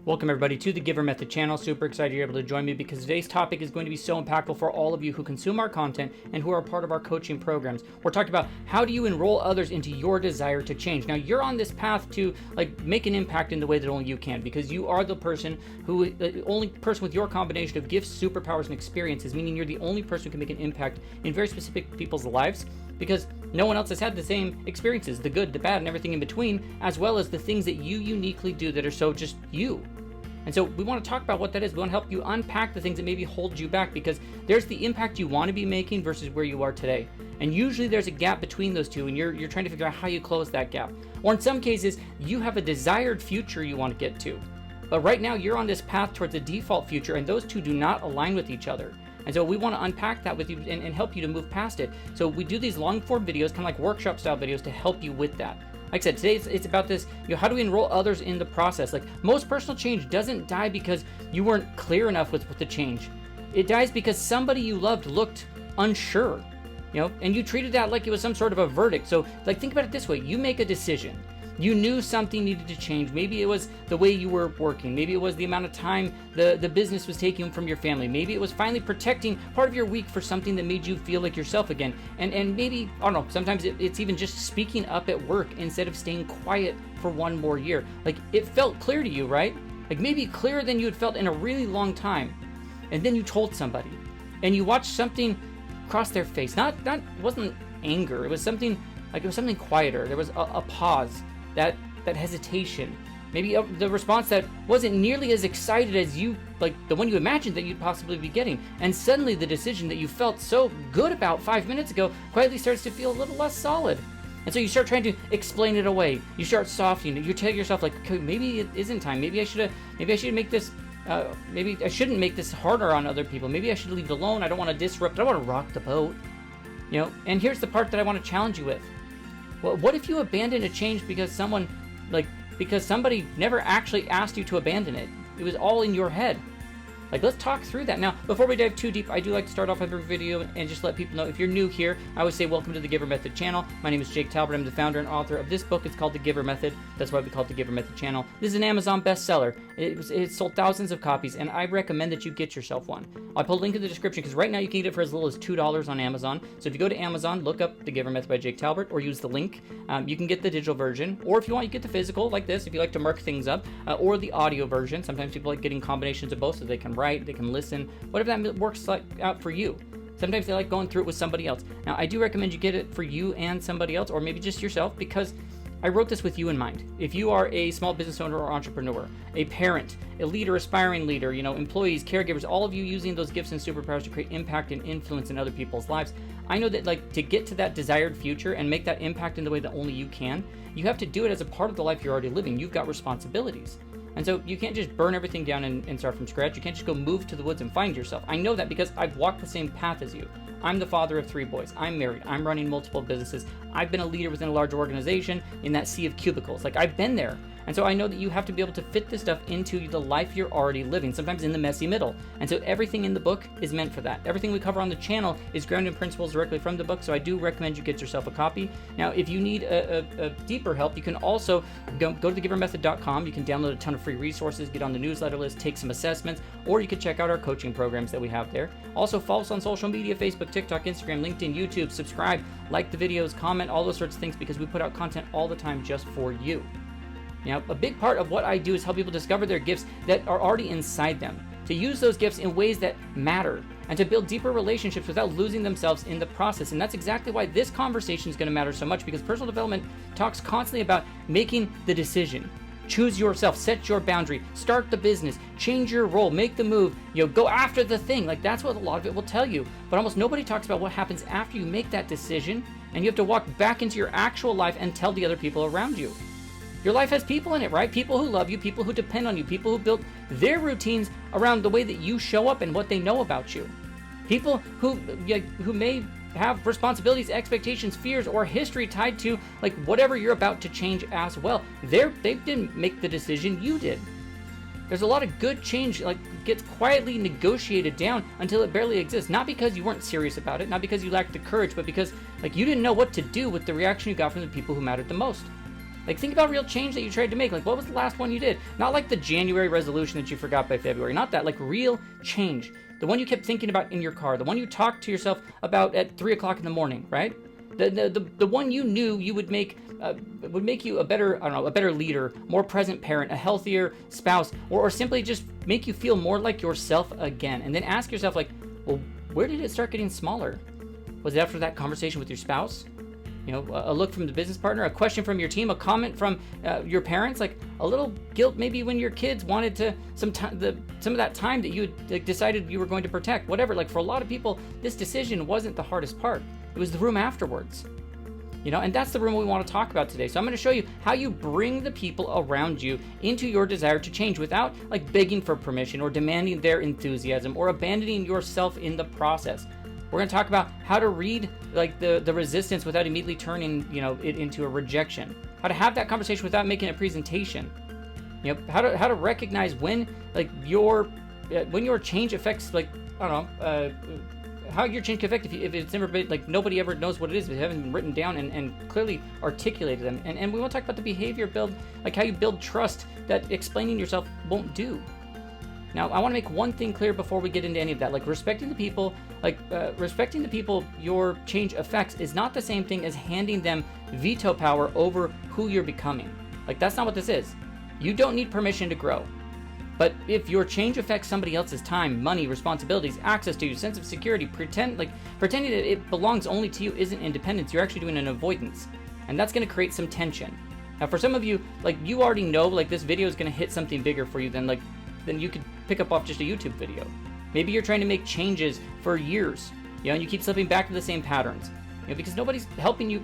Welcome everybody to the Giver Method channel. Super excited you're able to join me because today's topic is going to be so impactful for all of you who consume our content and who are a part of our coaching programs. We're talking about how do you enroll others into your desire to change. Now you're on this path to make an impact in the way that only you can, because you are the only person with your combination of gifts, superpowers, and experiences, meaning you're the only person who can make an impact in very specific people's lives, because no one else has had the same experiences, the good, the bad, and everything in between, as well as the things that you uniquely do that are so just you. And so we want to talk about what that is. We want to help you unpack the things that maybe hold you back, because there's the impact you want to be making versus where you are today. And usually there's a gap between those two, and you're trying to figure out how you close that gap. Or in some cases, you have a desired future you want to get to. But right now you're on this path towards a default future, and those two do not align with each other. And so we want to unpack that with you and help you to move past it. So we do these long form videos, kind of like workshop style videos, to help you with that. Like I said, today it's about this, how do we enroll others in the process? Like, most personal change doesn't die because you weren't clear enough with the change. It dies because somebody you loved looked unsure, and you treated that like it was some sort of a verdict. So think about it this way. You make a decision. You knew something needed to change. Maybe it was the way you were working. Maybe it was the amount of time the business was taking from your family. Maybe it was finally protecting part of your week for something that made you feel like yourself again. And maybe, I don't know, sometimes it's even just speaking up at work instead of staying quiet for one more year. It felt clear to you, right? Maybe clearer than you had felt in a really long time. And then you told somebody, and you watched something cross their face. It wasn't anger. It was something quieter. There was a pause. That hesitation, maybe the response that wasn't nearly as excited as you, the one you imagined that you'd possibly be getting. And suddenly the decision that you felt so good about 5 minutes ago quietly starts to feel a little less solid. And so you start trying to explain it away. You start softening it. You tell yourself, okay, maybe it isn't time. Maybe I should make this, maybe I shouldn't make this harder on other people. Maybe I should leave it alone. I don't want to disrupt. I don't want to rock the boat. And here's the part that I want to challenge you with. Well, what if you abandon a change because somebody never actually asked you to abandon it? It was all in your head. Let's talk through that. Now, before we dive too deep, I do like to start off every video and just let people know, if you're new here, I always say welcome to the Giver Method channel. My name is Jake Talbert. I'm the founder and author of this book. It's called The Giver Method. That's why we call it the Giver Method channel. This is an Amazon bestseller. It sold thousands of copies, and I recommend that you get yourself one. I'll put a link in the description, because right now you can get it for as little as $2 on Amazon. So if you go to Amazon, look up The Giver Method by Jake Talbert, or use the link. You can get the digital version, or if you want, you get the physical, like this, if you like to mark things up, or the audio version. Sometimes people like getting combinations of both, so they can write, they can listen, whatever that works out for you. Sometimes they like going through it with somebody else. Now, I do recommend you get it for you and somebody else, or maybe just yourself, because I wrote this with you in mind. If you are a small business owner or entrepreneur, a parent, a leader, aspiring leader, employees, caregivers, all of you using those gifts and superpowers to create impact and influence in other people's lives, I know that to get to that desired future and make that impact in the way that only you can, you have to do it as a part of the life you're already living. You've got responsibilities. And so you can't just burn everything down and start from scratch. You can't just go move to the woods and find yourself. I know that because I've walked the same path as you. I'm the father of 3 boys. I'm married. I'm running multiple businesses. I've been a leader within a large organization in that sea of cubicles. I've been there. And so I know that you have to be able to fit this stuff into the life you're already living, sometimes in the messy middle. And so everything in the book is meant for that. Everything we cover on the channel is grounded in principles directly from the book, so I do recommend you get yourself a copy. Now, if you need a deeper help, you can also go to thegivermethod.com. You can download a ton of free resources, get on the newsletter list, take some assessments, or you can check out our coaching programs that we have there. Also, follow us on social media, Facebook, TikTok, Instagram, LinkedIn, YouTube, subscribe, like the videos, comment, all those sorts of things, because we put out content all the time just for you. Now, a big part of what I do is help people discover their gifts that are already inside them, to use those gifts in ways that matter, and to build deeper relationships without losing themselves in the process. And that's exactly why this conversation is going to matter so much, because personal development talks constantly about making the decision. Choose yourself, set your boundary, start the business, change your role, make the move, go after the thing. That's what a lot of it will tell you. But almost nobody talks about what happens after you make that decision, and you have to walk back into your actual life and tell the other people around you. Your life has people in it, right? People who love you, people who depend on you, people who build their routines around the way that you show up and what they know about you. People who may have responsibilities, expectations, fears, or history tied to whatever you're about to change as well. They didn't make the decision, you did. There's a lot of good change gets quietly negotiated down until it barely exists. Not because you weren't serious about it, not because you lacked the courage, but because you didn't know what to do with the reaction you got from the people who mattered the most. Like, think about real change that you tried to make. Like, what was the last one you did? Not like the January resolution that you forgot by February. Not that. Like, real change. The one you kept thinking about in your car. The one you talked to yourself about at 3 o'clock in the morning, right? The one you knew you would make you a better, I don't know, a better leader, more present parent, a healthier spouse, or simply just make you feel more like yourself again. And then ask yourself, like, well, where did it start getting smaller? Was it after that conversation with your spouse? You know, a look from the business partner, a question from your team, a comment from your parents, like a little guilt maybe when your kids wanted to some of that time that you had decided you were going to protect, whatever. Like, for a lot of people, this decision wasn't the hardest part. It was the room afterwards. You know, and that's the room we want to talk about today. So I'm going to show you how you bring the people around you into your desire to change without like begging for permission or demanding their enthusiasm or abandoning yourself in the process. We're going to talk about how to read like the resistance without immediately turning, you know, it into a rejection. How to have that conversation without making a presentation. You know, how to recognize when like your change affects, like, I don't know, how your change can affect if it's never been, like, nobody ever knows what it is, if it hasn't been written down and clearly articulated them. And we want to talk about the behavior build, like how you build trust that explaining yourself won't do. Now, I want to make one thing clear before we get into any of that. Like, respecting the people your change affects is not the same thing as handing them veto power over who you're becoming. Like, that's not what this is. You don't need permission to grow. But if your change affects somebody else's time, money, responsibilities, access to you, sense of security, pretending that it belongs only to you isn't independence. You're actually doing an avoidance. And that's going to create some tension. Now, for some of you, like, you already know, like, this video is going to hit something bigger for you than you could pick up off just a YouTube video. Maybe you're trying to make changes for years, you know, and you keep slipping back to the same patterns, you know, because nobody's helping you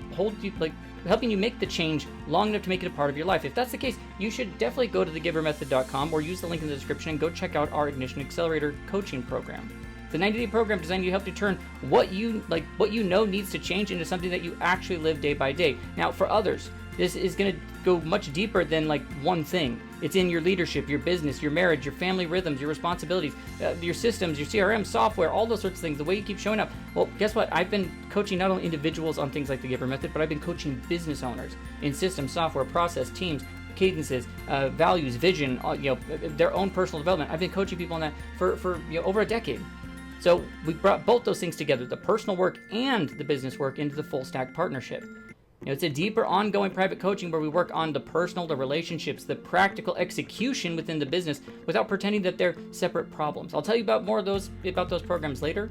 make the change long enough to make it a part of your life. If that's the case, you should definitely go to thegivermethod.com or use the link in the description and go check out our Ignition Accelerator coaching program. It's a 90-day program designed to help you turn what you know needs to change into something that you actually live day by day. Now, for others, this is going to go much deeper than like one thing. It's in your leadership, your business, your marriage, your family rhythms, your responsibilities, your systems, your CRM, software, all those sorts of things, the way you keep showing up. Well, guess what? I've been coaching not only individuals on things like the Giver Method, but I've been coaching business owners in systems, software, process, teams, cadences, values, vision, their own personal development. I've been coaching people on that for over a decade. So we brought both those things together, the personal work and the business work, into the full stack partnership. You know, it's a deeper, ongoing private coaching where we work on the personal, the relationships, the practical execution within the business without pretending that they're separate problems. I'll tell you about more of those programs later.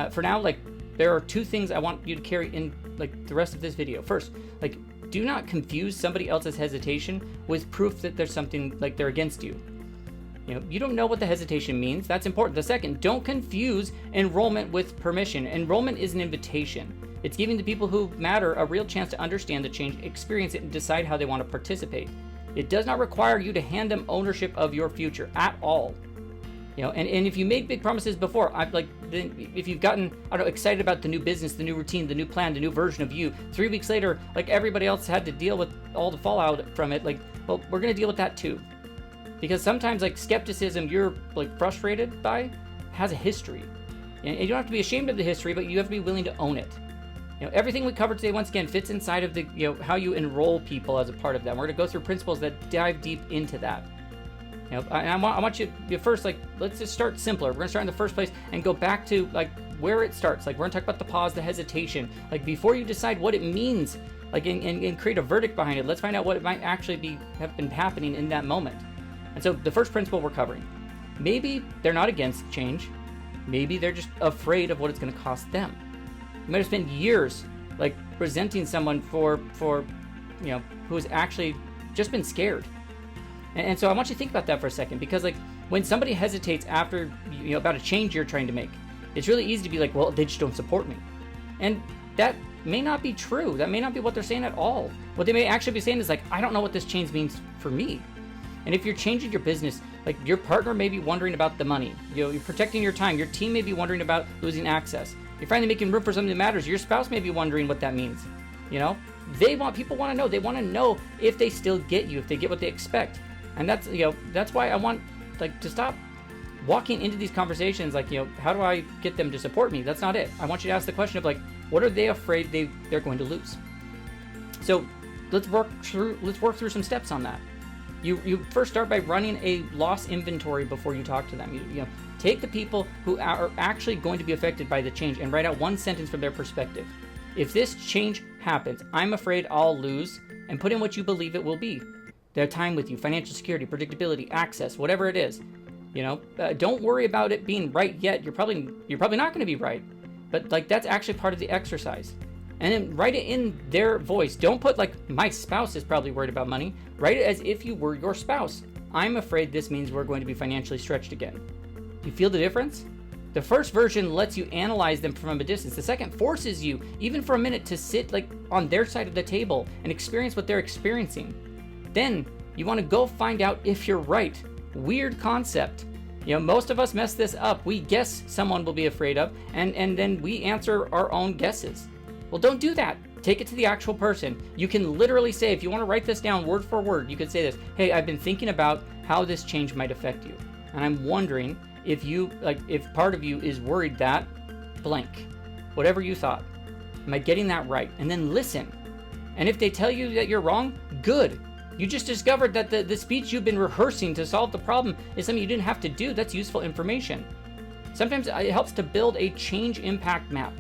For now, like, there are two things I want you to carry in like the rest of this video. First, like, do not confuse somebody else's hesitation with proof that there's something like they're against you. You know, you don't know what the hesitation means. That's important. The second, don't confuse enrollment with permission. Enrollment is an invitation. It's giving the people who matter a real chance to understand the change, experience it, and decide how they want to participate. It does not require you to hand them ownership of your future at all. You know, and if you made big promises before, if you've gotten, excited about the new business, the new routine, the new plan, the new version of you, 3 weeks later, like everybody else had to deal with all the fallout from it, like, well, we're going to deal with that too. Because sometimes, like, skepticism you're like frustrated by has a history. And you don't have to be ashamed of the history, but you have to be willing to own it. You know, everything we covered today, once again, fits inside of the, how you enroll people as a part of that. We're going to go through principles that dive deep into that. You know, I want you to first, like, let's just start simpler. We're going to start in the first place and go back to, like, where it starts. Like, we're going to talk about the pause, the hesitation. Like, before you decide what it means, like, and create a verdict behind it, let's find out what it might actually have been happening in that moment. And so the first principle we're covering, maybe they're not against change. Maybe they're just afraid of what it's going to cost them. You might have spent years like resenting someone for who has actually just been scared. And so I want you to think about that for a second, because like when somebody hesitates after about a change you're trying to make, it's really easy to be like, well, they just don't support me. And that may not be true. That may not be what they're saying at all. What they may actually be saying is like, I don't know what this change means for me. And if you're changing your business, like your partner may be wondering about the money. You're protecting your time. Your team may be wondering about losing access. You're finally making room for something that matters. Your spouse may be wondering what that means. People want to know. They want to know if they still get you, if they get what they expect. And that's why I want to stop walking into these conversations like, how do I get them to support me? That's not it. I want you to ask the question of like, what are they afraid they're going to lose? So let's work through some steps on that. You first start by running a loss inventory before you talk to them. You know, take the people who are actually going to be affected by the change and write out one sentence from their perspective. If this change happens, I'm afraid I'll lose, and put in what you believe it will be. Their time with you, financial security, predictability, access, whatever it is. You know, don't worry about it being right yet. You're probably not going to be right, but like that's actually part of the exercise. And then write it in their voice. Don't put like, my spouse is probably worried about money. Write it as if you were your spouse. I'm afraid this means we're going to be financially stretched again. You feel the difference? The first version lets you analyze them from a distance. The second forces you, even for a minute, to sit like on their side of the table and experience what they're experiencing. Then you want to go find out if you're right. Weird concept. You know, most of us mess this up. We guess someone will be afraid of, and then we answer our own guesses. Well, don't do that. Take it to the actual person. You can literally say, if you want to write this down word for word, you could say this: hey, I've been thinking about how this change might affect you, and I'm wondering if part of you is worried that blank, whatever you thought. Am I getting that right? And then listen. And if they tell you that you're wrong, good. You just discovered that the speech you've been rehearsing to solve the problem is something you didn't have to do. That's useful information. Sometimes it helps to build a change impact map.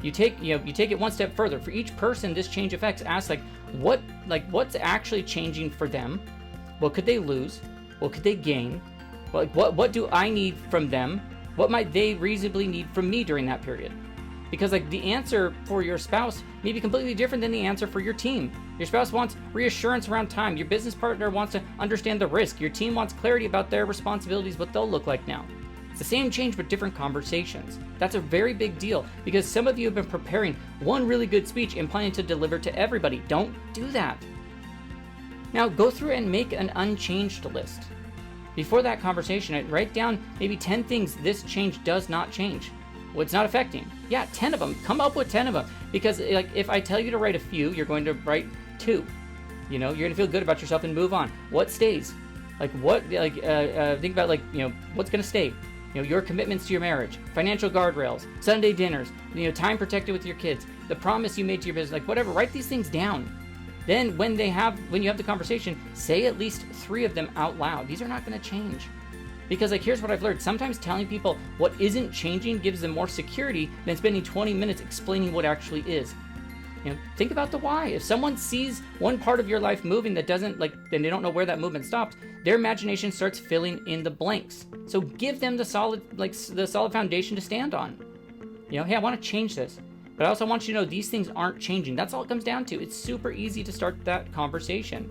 You take it one step further. For each person this change affects, ask what's actually changing for them? What could they lose? What could they gain? What do I need from them? What might they reasonably need from me during that period? Because like the answer for your spouse may be completely different than the answer for your team. Your spouse wants reassurance around time. Your business partner wants to understand the risk. Your team wants clarity about their responsibilities, what they'll look like now. It's the same change but different conversations. That's a very big deal because some of you have been preparing one really good speech and planning to deliver to everybody. Don't do that. Now go through and make an unchanged list. Before that conversation, write down maybe 10 things this change does not change. What's not affecting? Yeah, 10 of them. Come up with 10 of them. Because like if I tell you to write a few, you're going to write 2. You know, you're going to feel good about yourself and move on. What stays? Like what, think about like, you know, what's going to stay? You know, your commitments to your marriage, financial guardrails, Sunday dinners, you know, time protected with your kids, the promise you made to your business, like whatever, write these things down. Then when you have the conversation, say at least 3 of them out loud. These are not going to change. Because like here's what I've learned. Sometimes telling people what isn't changing gives them more security than spending 20 minutes explaining what actually is. You know, think about the why. If someone sees one part of your life moving that doesn't then they don't know where that movement stops, their imagination starts filling in the blanks. So give them the solid foundation to stand on. You know, hey, I want to change this, but I also want you to know these things aren't changing. That's all it comes down to. It's super easy to start that conversation.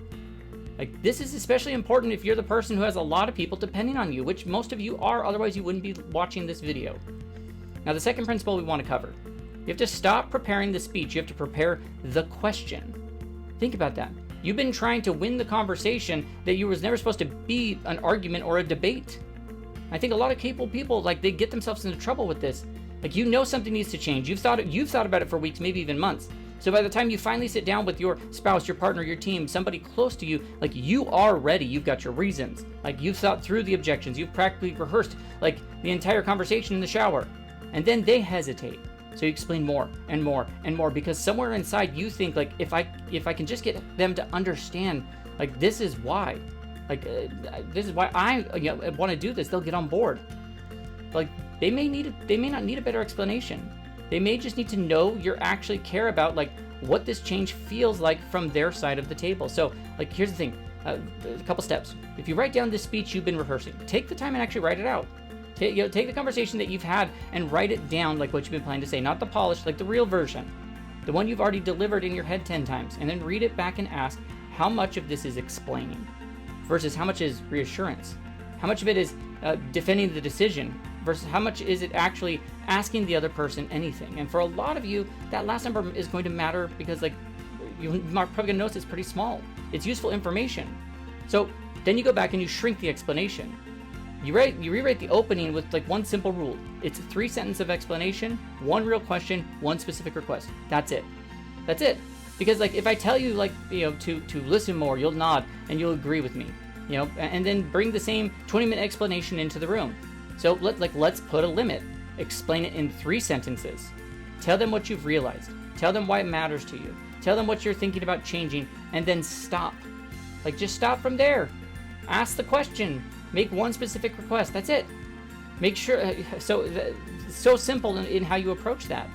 Like this is especially important if you're the person who has a lot of people depending on you, which most of you are, otherwise you wouldn't be watching this video. Now the second principle we want to cover. You have to stop preparing the speech, you have to prepare the question. Think about that. You've been trying to win the conversation that you was never supposed to be an argument or a debate. I think a lot of capable people, like they get themselves into trouble with this. Like you know something needs to change. You've thought about it for weeks, maybe even months. So by the time you finally sit down with your spouse, your partner, your team, somebody close to you, like you are ready. You've got your reasons. Like you've thought through the objections. You've practically rehearsed like the entire conversation in the shower. And then they hesitate. So you explain more and more and more because somewhere inside you think like if I can just get them to understand like this is why. This is why I want to do this. They'll get on board. Like they may not need a better explanation. They may just need to know you actually care about like what this change feels like from their side of the table. So like here's the thing, a couple steps. If you write down this speech you've been rehearsing, take the time and actually write it out. Take the conversation that you've had and write it down like what you've been planning to say, not the polished, like the real version, the one you've already delivered in your head 10 times, and then read it back and ask how much of this is explaining versus how much is reassurance, how much of it is defending the decision versus how much is it actually asking the other person anything. And for a lot of you, that last number is going to matter because like you're probably gonna notice it's pretty small. It's useful information. So then you go back and you shrink the explanation. You rewrite the opening with like one simple rule. It's a 3-sentence of explanation, 1 real question, 1 specific request. That's it. That's it. Because like if I tell you like to listen more, you'll nod and you'll agree with me. And then bring the same 20-minute explanation into the room. So let's put a limit. Explain it in 3 sentences. Tell them what you've realized. Tell them why it matters to you. Tell them what you're thinking about changing, and then stop. Like, just stop from there. Ask the question. Make one specific request. That's it. Make sure, so simple in how you approach that.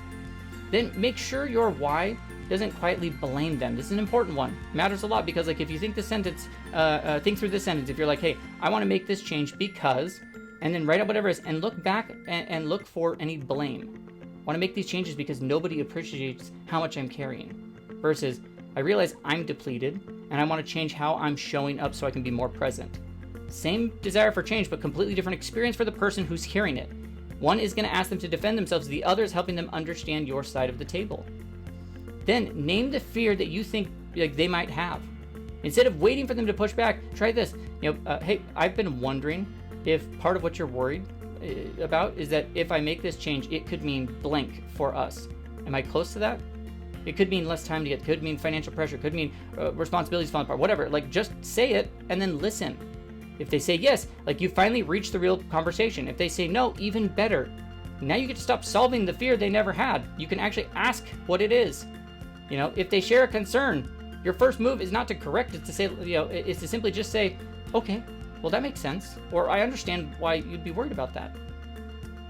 Then make sure your why doesn't quietly blame them. This is an important one. It matters a lot, because like if you think the sentence, think through this sentence. If you're like, hey, I want to make this change because, and then write out whatever it is, and look back and look for any blame. I want to make these changes because nobody appreciates how much I'm carrying. Versus, I realize I'm depleted and I want to change how I'm showing up so I can be more present. Same desire for change, but completely different experience for the person who's hearing it. One is going to ask them to defend themselves. The other is helping them understand your side of the table. Then name the fear that you think like they might have. Instead of waiting for them to push back, try this. Hey, I've been wondering if part of what you're worried about is that if I make this change, it could mean blank for us. Am I close to that? It could mean less time to get, could mean financial pressure, could mean responsibilities falling apart, whatever. Like, just say it and then listen. If they say yes, like, you finally reached the real conversation. If they say no, even better. Now you get to stop solving the fear they never had. You can actually ask what it is. If they share a concern, your first move is not to correct it, to say, it's to simply just say, okay, well, that makes sense. Or I understand why you'd be worried about that.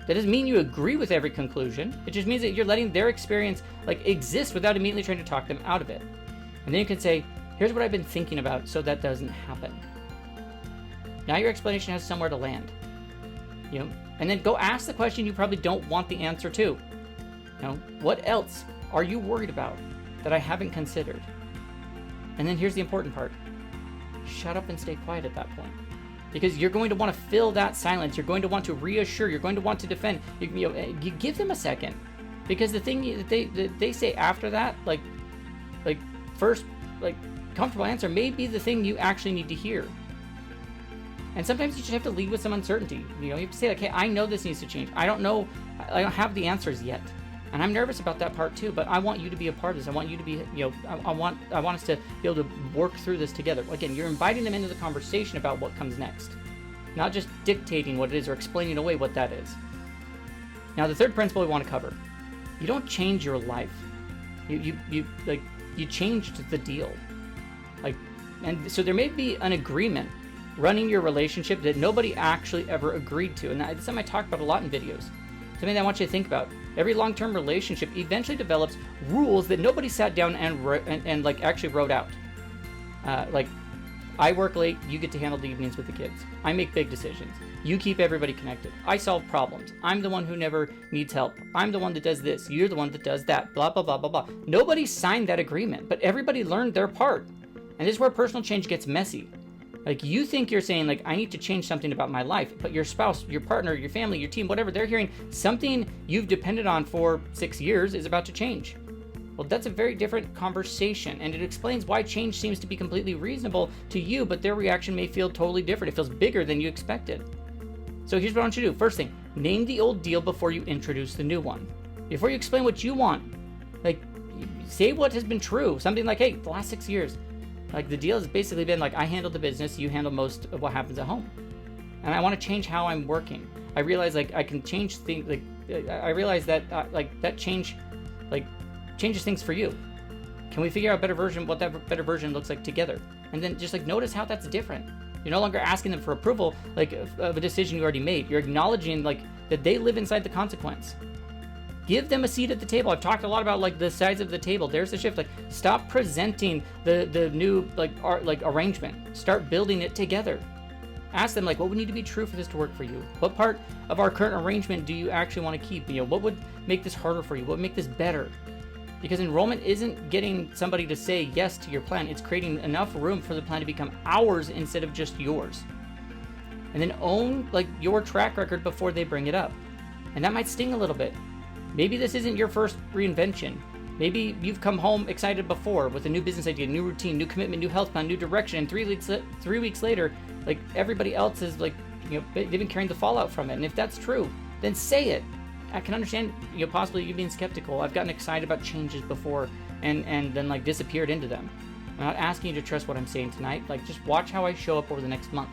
That doesn't mean you agree with every conclusion. It just means that you're letting their experience exist without immediately trying to talk them out of it. And then you can say, here's what I've been thinking about so that doesn't happen. Now your explanation has somewhere to land. And then go ask the question you probably don't want the answer to. What else are you worried about that I haven't considered? And then here's the important part. Shut up and stay quiet at that point. Because you're going to want to fill that silence. You're going to want to reassure. You're going to want to defend. You give them a second. Because the thing that they say after that, first, comfortable answer may be the thing you actually need to hear. And sometimes you just have to lead with some uncertainty. You have to say, hey, I know this needs to change. I don't know. I don't have the answers yet. And I'm nervous about that part too, but I want you to be a part of this. I want you to be, I want us to be able to work through this together. Again, you're inviting them into the conversation about what comes next, not just dictating what it is or explaining away what that is. Now, the third principle we want to cover: you don't change your life. You changed the deal. And so there may be an agreement running your relationship that nobody actually ever agreed to, and that's something I talk about a lot in videos. Something that I want you to think about. Every long-term relationship eventually develops rules that nobody sat down and actually wrote out. I work late, you get to handle the evenings with the kids. I make big decisions. You keep everybody connected. I solve problems. I'm the one who never needs help. I'm the one that does this. You're the one that does that. Blah, blah, blah, blah, blah. Nobody signed that agreement, but everybody learned their part. And this is where personal change gets messy. You think you're saying, I need to change something about my life, but your spouse, your partner, your family, your team, whatever, they're hearing something you've depended on for 6 years is about to change. Well, that's a very different conversation, and it explains why change seems to be completely reasonable to you, but their reaction may feel totally different. It feels bigger than you expected. So here's what I want you to do. First thing, name the old deal before you introduce the new one. Before you explain what you want, say what has been true. Something like, hey, the last 6 years, the deal has basically been I handle the business, you handle most of what happens at home. And I want to change how I'm working. I realize I can change things, I realize that that change changes things for you. Can we figure out what that better version looks like together? And then just notice how that's different. You're no longer asking them for approval of a decision you already made. You're acknowledging that they live inside the consequence. Give them a seat at the table. I've talked a lot about the size of the table. There's the shift. Stop presenting the new arrangement. Start building it together. Ask them what would need to be true for this to work for you? What part of our current arrangement do you actually want to keep? What would make this harder for you? What would make this better? Because enrollment isn't getting somebody to say yes to your plan. It's creating enough room for the plan to become ours instead of just yours. And then own your track record before they bring it up. And that might sting a little bit. Maybe this isn't your first reinvention. Maybe you've come home excited before with a new business idea, new routine, new commitment, new health plan, new direction, and 3 weeks later, everybody else is they've been carrying the fallout from it. And if that's true, then say it. I can understand possibly you being skeptical. I've gotten excited about changes before and then disappeared into them. I'm not asking you to trust what I'm saying tonight. Just watch how I show up over the next month.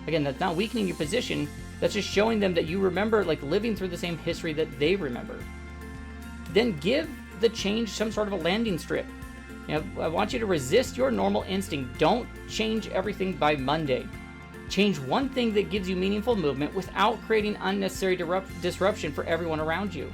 Again, that's not weakening your position. That's just showing them that you remember living through the same history that they remember. Then give the change some sort of a landing strip. I want you to resist your normal instinct. Don't change everything by Monday. Change one thing that gives you meaningful movement without creating unnecessary disruption for everyone around you.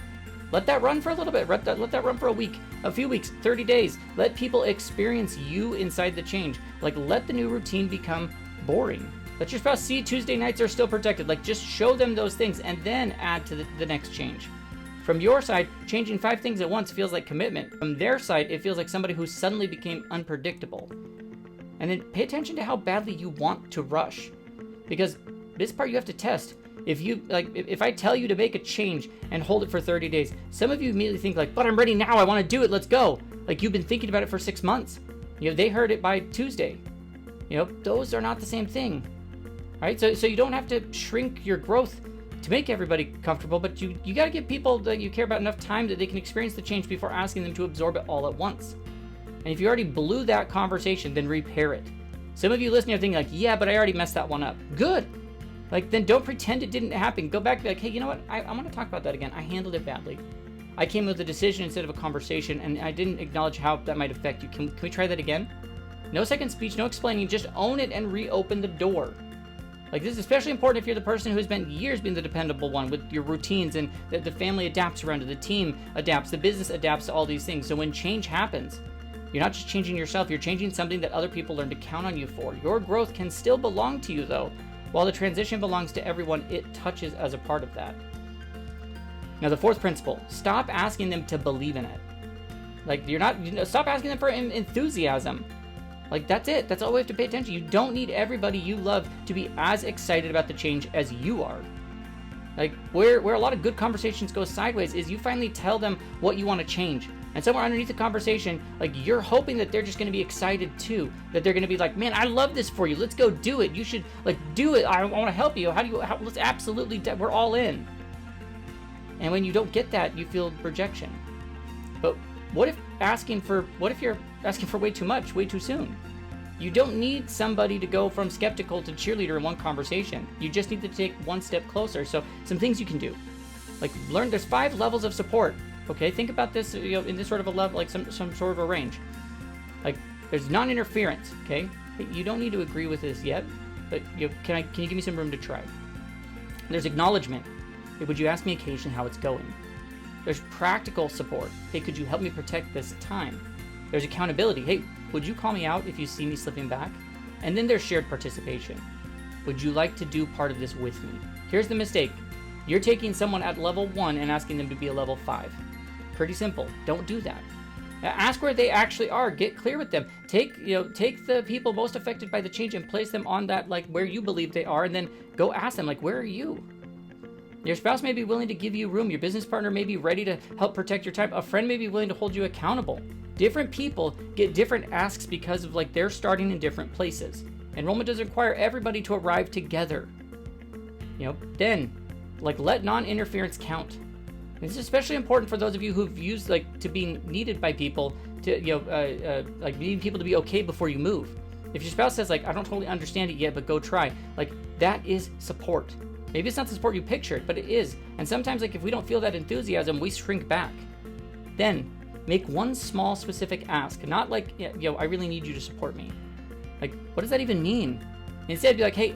Let that run for a little bit. Let that run for a week, a few weeks, 30 days. Let people experience you inside the change. Let the new routine become boring. Let your spouse see Tuesday nights are still protected. Just show them those things and then add to the next change. From your side, changing 5 things at once feels like commitment. From their side, it feels like somebody who suddenly became unpredictable. And then pay attention to how badly you want to rush. Because this part you have to test. If I tell you to make a change and hold it for 30 days, some of you immediately think but I'm ready now, I want to do it, let's go. You've been thinking about it for 6 months. They heard it by Tuesday. Those are not the same thing. All right, so you don't have to shrink your growth to make everybody comfortable, but you got to give people that you care about enough time that they can experience the change before asking them to absorb it all at once. And if you already blew that conversation, then repair it. Some of you listening are thinking yeah, but I already messed that one up. Good. Then don't pretend it didn't happen. Go back and be hey, you know what? I want to talk about that again. I handled it badly. I came with a decision instead of a conversation, and I didn't acknowledge how that might affect you. Can we try that again? No second speech, no explaining. Just own it and reopen the door. This is especially important if you're the person who's spent years being the dependable one with your routines, and the family adapts around it, the team adapts, the business adapts to all these things. So when change happens, you're not just changing yourself, you're changing something that other people learn to count on you for. Your growth can still belong to you though. While the transition belongs to everyone, it touches as a part of that. Now the 4th principle, stop asking them to believe in it. Stop asking them for enthusiasm. That's it. That's all we have to pay attention. You don't need everybody you love to be as excited about the change as you are. Where a lot of good conversations go sideways is you finally tell them what you want to change. And somewhere underneath the conversation, you're hoping that they're just going to be excited too. That they're going to be man, I love this for you. Let's go do it. You should do it. I want to help you. Let's absolutely, we're all in. And when you don't get that, you feel rejection. But what if you're asking for way too much, way too soon? You don't need somebody to go from skeptical to cheerleader in one conversation. You just need to take one step closer. So some things you can do. Learn, there's 5 levels of support. Okay, think about this, in this sort of a level, some sort of a range. There's non-interference, okay? You don't need to agree with this yet, but can you give me some room to try? There's acknowledgement. Hey, would you ask me occasionally how it's going? There's practical support. Hey, could you help me protect this time? There's accountability. Hey, would you call me out if you see me slipping back? And then there's shared participation. Would you like to do part of this with me? Here's the mistake. You're taking someone at level 1 and asking them to be a level 5. Pretty simple. Don't do that. Ask where they actually are. Get clear with them. Take the people most affected by the change and place them on that where you believe they are, and then go ask them where are you? Your spouse may be willing to give you room. Your business partner may be ready to help protect your time. A friend may be willing to hold you accountable. Different people get different asks because of they're starting in different places. Enrollment doesn't require everybody to arrive together. Then let non-interference count. This is especially important for those of you who've used to being needed by people to needing people to be okay before you move. If your spouse says I don't totally understand it yet, but go try, that is support. Maybe it's not the support you pictured, but it is. And sometimes if we don't feel that enthusiasm, we shrink back. Then make one small specific ask, not I really need you to support me. What does that even mean? Instead, be hey,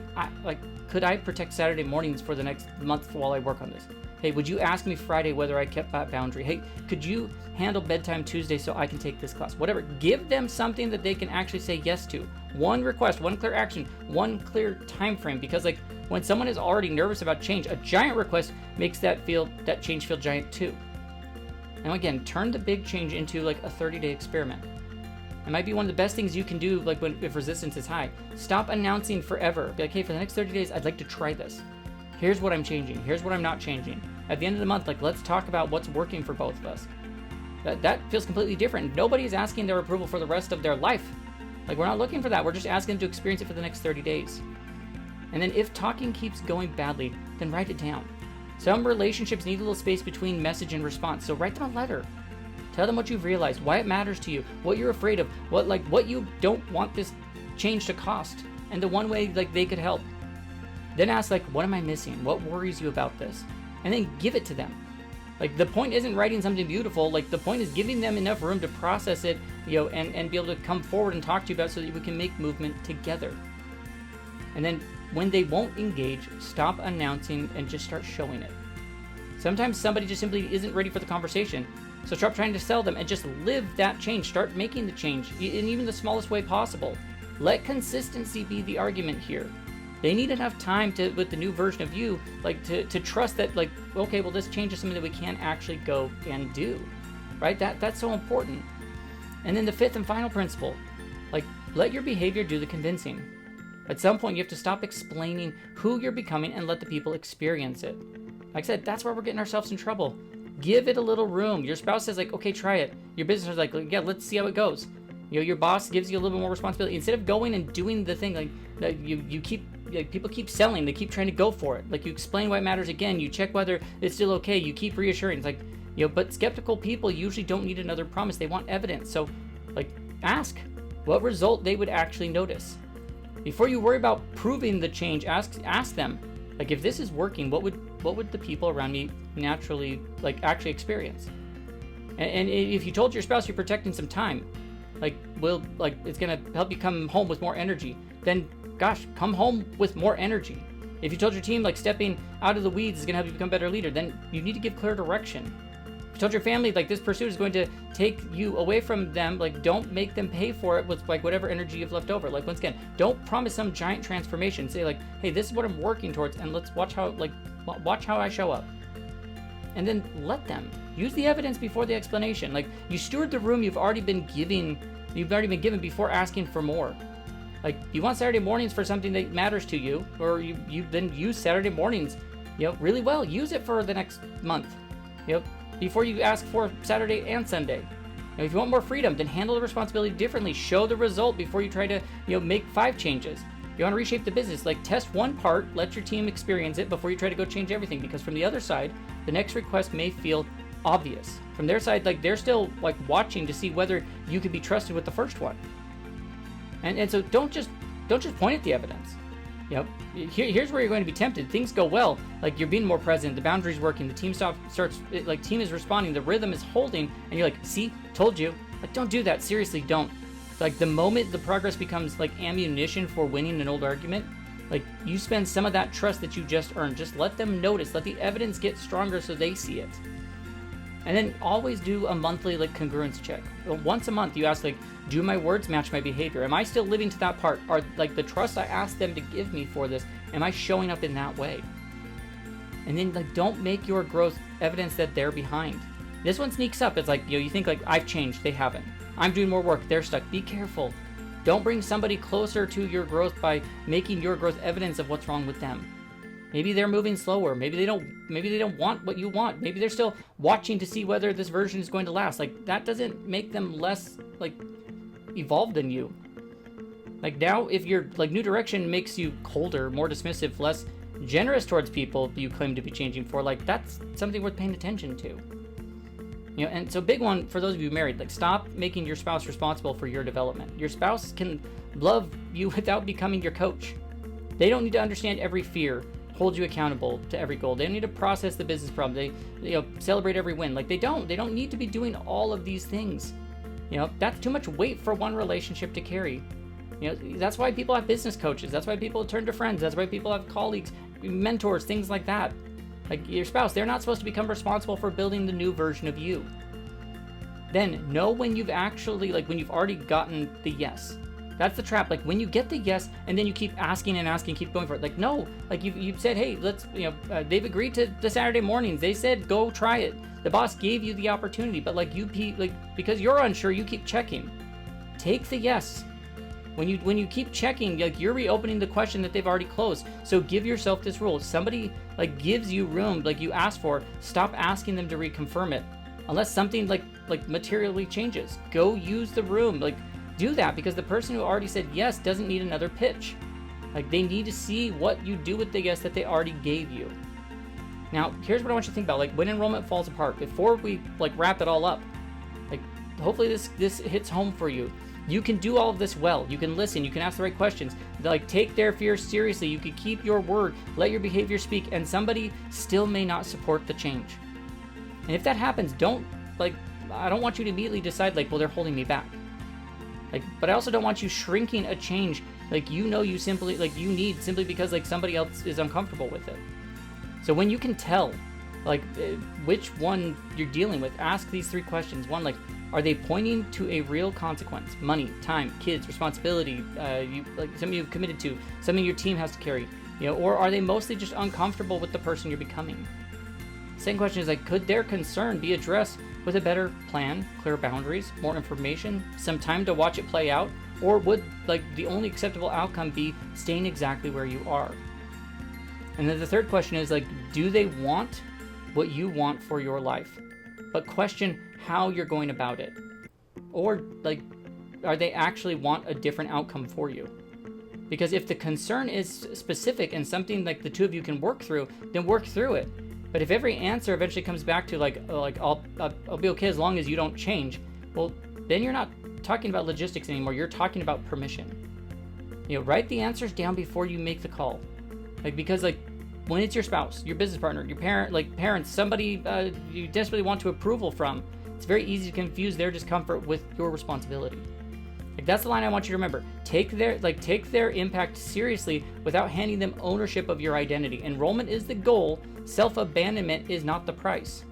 could I protect Saturday mornings for the next month while I work on this? Hey, would you ask me Friday whether I kept that boundary? Hey, could you handle bedtime Tuesday so I can take this class? Whatever. Give them something that they can actually say yes to. One request, one clear action, one clear time frame. Because when someone is already nervous about change, a giant request makes that change feel giant too. And again, turn the big change into a 30-day experiment. It might be one of the best things you can do if resistance is high. Stop announcing forever. Be hey, for the next 30 days, I'd like to try this. Here's what I'm changing. Here's what I'm not changing. At the end of the month, let's talk about what's working for both of us. That feels completely different. Nobody is asking their approval for the rest of their life. We're not looking for that. We're just asking them to experience it for the next 30 days. And then if talking keeps going badly, then write it down. Some relationships need a little space between message and response, so write them a letter. Tell them what you've realized, why it matters to you, what you're afraid of, what you don't want this change to cost, and the one way they could help. Then ask what am I missing? What worries you about this? And then give it to them. The point isn't writing something beautiful. The point is giving them enough room to process it and be able to come forward and talk to you about it so that we can make movement together. And then when they won't engage, stop announcing and just start showing it. Sometimes somebody just simply isn't ready for the conversation. So stop trying to sell them and just live that change. Start making the change in even the smallest way possible. Let consistency be the argument here. They need enough time with the new version of you, to trust that, okay, well, this change is something that we can actually go and do, right? That's so important. And then the fifth and final principle, let your behavior do the convincing. At some point, you have to stop explaining who you're becoming and let the people experience it. Like I said, that's where we're getting ourselves in trouble. Give it a little room. Your spouse says, okay, try it. Your business is like, yeah, let's see how it goes. Your boss gives you a little bit more responsibility. Instead of going and doing the thing, people keep selling. They keep trying to go for it. You explain why it matters again. You check whether it's still okay. You keep reassuring. It's but skeptical people usually don't need another promise. They want evidence. So, ask what result they would actually notice. Before you worry about proving the change, ask them, if this is working, what would the people around me naturally actually experience? And if you told your spouse you're protecting some time, it's gonna help you come home with more energy, then gosh, come home with more energy. If you told your team stepping out of the weeds is gonna help you become a better leader, then you need to give clear direction. If you told your family this pursuit is going to take you away from them, don't make them pay for it with whatever energy you've left over. Once again, don't promise some giant transformation. Say hey, this is what I'm working towards, and let's watch how I show up. And then let them use the evidence before the explanation. You steward the room you've already been given before asking for more. You want Saturday mornings for something that matters to you, or you then use Saturday mornings, really well. Use it for the next month, before you ask for Saturday and Sunday. If you want more freedom, then handle the responsibility differently. Show the result before you try to, make 5 changes. You want to reshape the business, test one part, let your team experience it before you try to go change everything. Because from the other side, the next request may feel obvious. From their side, they're still watching to see whether you can be trusted with the first one. And so don't just point at the evidence. Here's where you're going to be tempted. Things go well, you're being more present, the boundaries working, the team starts team is responding, the rhythm is holding, and you're see, told you. Don't do that. Seriously, don't. The moment the progress becomes ammunition for winning an old argument, you spend some of that trust that you just earned. Just let them notice. Let the evidence get stronger so they see it. And then always do a monthly congruence check. Once a month, you ask do my words match my behavior? Am I still living to that part? Are the trust I asked them to give me for this, am I showing up in that way? And then don't make your growth evidence that they're behind. This one sneaks up. It's you think I've changed, they haven't. I'm doing more work, they're stuck. Be careful. Don't bring somebody closer to your growth by making your growth evidence of what's wrong with them. Maybe they're moving slower. Maybe they don't want what you want. Maybe they're still watching to see whether this version is going to last. That doesn't make them less evolved than you. Now, if your new direction makes you colder, more dismissive, less generous towards people you claim to be changing for, that's something worth paying attention to. And so big one for those of you married, stop making your spouse responsible for your development. Your spouse can love you without becoming your coach. They don't need to understand every fear, hold you accountable to every goal. They don't need to process the business problem. They celebrate every win. They don't need to be doing all of these things. That's too much weight for one relationship to carry. That's why people have business coaches. That's why people turn to friends. That's why people have colleagues, mentors, things like that. Your spouse, they're not supposed to become responsible for building the new version of you. Then know when you've actually, when you've already gotten the yes. That's the trap. When you get the yes, and then you keep asking and asking, keep going for it. No, you've said, hey, let's, they've agreed to the Saturday mornings. They said, go try it. The boss gave you the opportunity, but because you're unsure, you keep checking. Take the yes. When you keep checking, you're reopening the question that they've already closed. So give yourself this rule. If somebody gives you room you asked for, stop asking them to reconfirm it. Unless something materially changes. Go use the room. Do that, because the person who already said yes doesn't need another pitch. They need to see what you do with the yes that they already gave you. Now, here's what I want you to think about. When enrollment falls apart, before we wrap it all up, hopefully this hits home for you. You can do all of this well. You can listen. You can ask the right questions. Take their fears seriously. You can keep your word. Let your behavior speak. And somebody still may not support the change. And if that happens, I don't want you to immediately decide, well, they're holding me back. But I also don't want you shrinking a change you need simply because somebody else is uncomfortable with it. So when you can tell which one you're dealing with, ask these 3 questions. 1, are they pointing to a real consequence? Money, time, kids, responsibility, something you've committed to, something your team has to carry, or are they mostly just uncomfortable with the person you're becoming? Second question is could their concern be addressed with a better plan, clear boundaries, more information, some time to watch it play out, or would the only acceptable outcome be staying exactly where you are? And then the third question is do they want what you want for your life? But question how you're going about it. Or are they actually want a different outcome for you? Because if the concern is specific and something the 2 of you can work through, then work through it. But if every answer eventually comes back to I'll be okay as long as you don't change, well, then you're not talking about logistics anymore. You're talking about permission. Write the answers down before you make the call. Because when it's your spouse, your business partner, your parents, somebody you desperately want to approval from, it's very easy to confuse their discomfort with your responsibility. That's the line I want you to remember. Take their impact seriously without handing them ownership of your identity. Enrollment is the goal. Self-abandonment is not the price.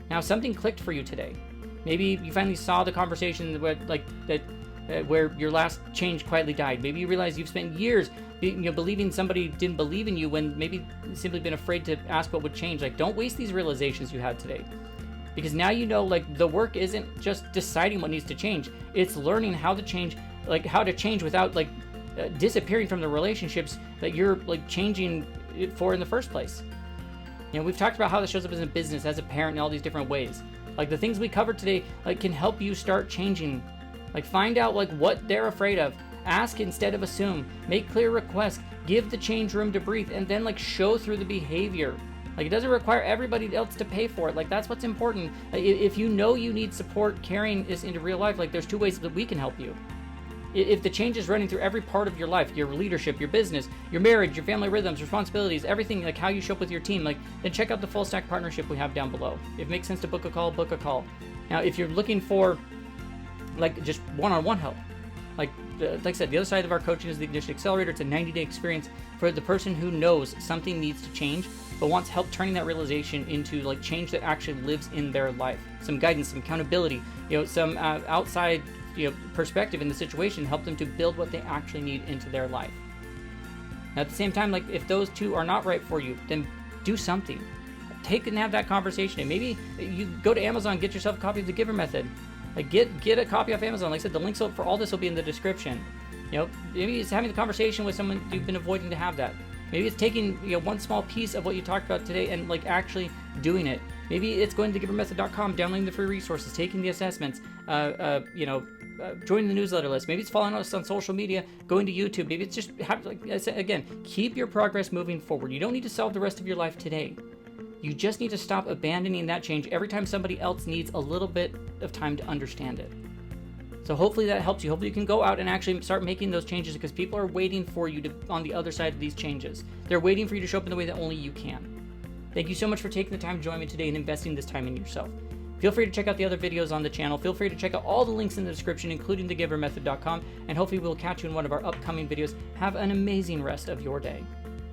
Now, something clicked for you today. Maybe you finally saw the conversation where your last change quietly died. Maybe you realize you've spent years believing somebody didn't believe in you when maybe simply been afraid to ask what would change. Don't waste these realizations you had today. Because now the work isn't just deciding what needs to change. It's learning how to change, how to change without disappearing from the relationships that you're changing it for in the first place. We've talked about how this shows up as a business, as a parent, in all these different ways. The things we covered today can help you start changing. Find out what they're afraid of. Ask instead of assume. Make clear requests. Give the change room to breathe, and then show through the behavior. It doesn't require everybody else to pay for it. That's what's important. If you know you need support carrying this into real life, there's 2 ways that we can help you. If the change is running through every part of your life, your leadership, your business, your marriage, your family rhythms, responsibilities, everything, how you show up with your team, then check out the full stack partnership we have down below. If it makes sense to book a call, book a call. Now, if you're looking for just one-on-one help, like I said, the other side of our coaching is the Ignition Accelerator. It's a 90-day experience for the person who knows something needs to change, but wants help turning that realization into change that actually lives in their life. Some guidance, some accountability, some outside perspective in the situation, help them to build what they actually need into their life. Now, at the same time, if those 2 are not right for you, then do something. Take and have that conversation. And maybe you go to Amazon, get yourself a copy of the Giver Method. Get a copy off Amazon. Like I said, the links for all this will be in the description. Maybe it's having the conversation with someone you've been avoiding to have that. Maybe it's taking one small piece of what you talked about today and actually doing it. Maybe it's going to givermethod.com, downloading the free resources, taking the assessments, joining the newsletter list. Maybe it's following us on social media, going to YouTube. Maybe it's just again, keep your progress moving forward. You don't need to solve the rest of your life today. You just need to stop abandoning that change every time somebody else needs a little bit of time to understand it. So hopefully that helps you. Hopefully you can go out and actually start making those changes, because people are waiting for you to on the other side of these changes. They're waiting for you to show up in the way that only you can. Thank you so much for taking the time to join me today and investing this time in yourself. Feel free to check out the other videos on the channel. Feel free to check out all the links in the description, including thegivermethod.com, and hopefully we'll catch you in one of our upcoming videos. Have an amazing rest of your day.